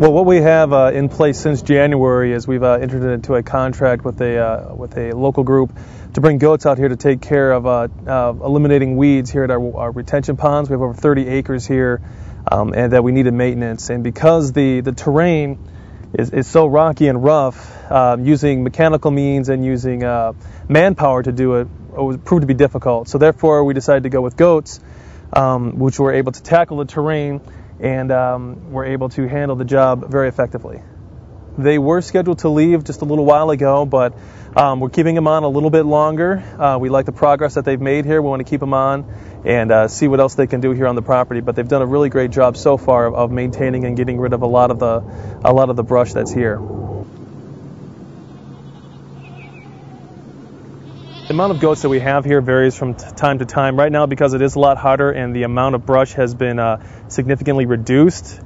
Well, what we have in place since January is we've entered into a contract with a local group to bring goats out here to take care of eliminating weeds here at our retention ponds. We have over 30 acres here, and that we needed maintenance. And because the terrain is so rocky and rough, using mechanical means and using manpower to do it proved to be difficult. So therefore, we decided to go with goats, which were able to tackle the terrain and were able to handle the job very effectively. They were scheduled to leave just a little while ago, but we're keeping them on a little bit longer. We like the progress that they've made here. We want to keep them on and see what else they can do here on the property. But they've done a really great job so far of maintaining and getting rid of a lot of the brush that's here. The amount of goats that we have here varies from time to time. Right now, because it is a lot hotter and the amount of brush has been significantly reduced,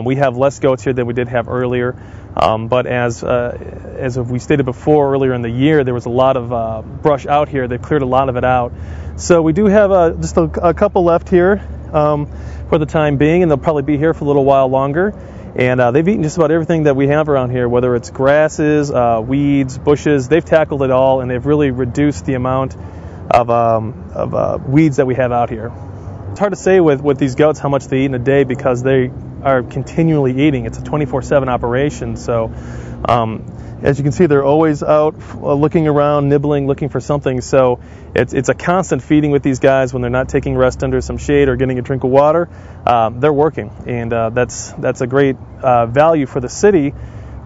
we have less goats here than we did have earlier. But as we stated before, earlier in the year, there was a lot of brush out here. They've cleared a lot of it out. So we do have just a couple left here for the time being, and they'll probably be here for a little while longer. And they've eaten just about everything that we have around here, whether it's grasses, weeds, bushes. They've tackled it all, and they've really reduced the amount of weeds that we have out here. It's hard to say with these goats how much they eat in a day because they are continually eating. It's a 24/7 operation. So as you can see, they're always out looking around, nibbling, looking for something. So it's a constant feeding with these guys. When they're not taking rest under some shade or getting a drink of water, they're working. And that's a great value for the city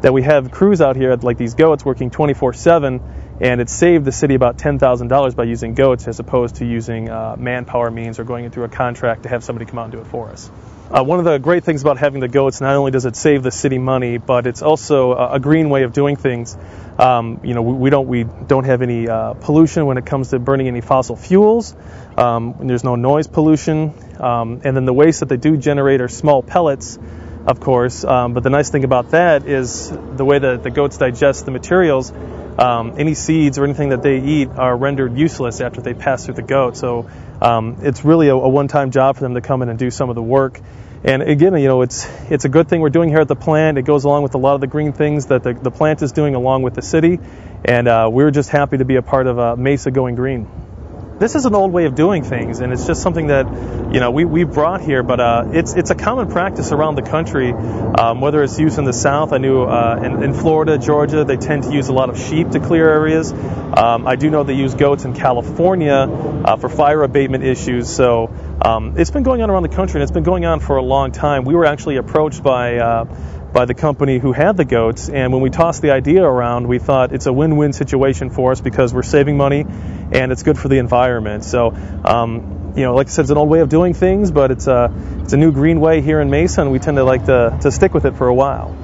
that we have crews out here like these goats working 24/7. And it saved the city about $10,000 by using goats as opposed to using manpower means or going through a contract to have somebody come out and do it for us. One of the great things about having the goats, not only does it save the city money, but it's also a green way of doing things. We don't have any pollution when it comes to burning any fossil fuels. There's no noise pollution, and then the waste that they do generate are small pellets, of course. But the nice thing about that is the way that the goats digest the materials. Any seeds or anything that they eat are rendered useless after they pass through the goat. So it's really a one-time job for them to come in and do some of the work. And again, it's a good thing we're doing here at the plant. It goes along with a lot of the green things that the plant is doing along with the city. And we're just happy to be a part of Mesa going green. This is an old way of doing things, and it's just something that we brought here, but it's a common practice around the country, whether it's used in the South. I knew in Florida, Georgia, they tend to use a lot of sheep to clear areas. I do know they use goats in California for fire abatement issues. So it's been going on around the country, and it's been going on for a long time. We were actually approached by the company who had the goats, and when we tossed the idea around, we thought it's a win-win situation for us because we're saving money and it's good for the environment. So like I said, it's an old way of doing things, but it's a new green way here in Mesa, and we tend to like to stick with it for a while.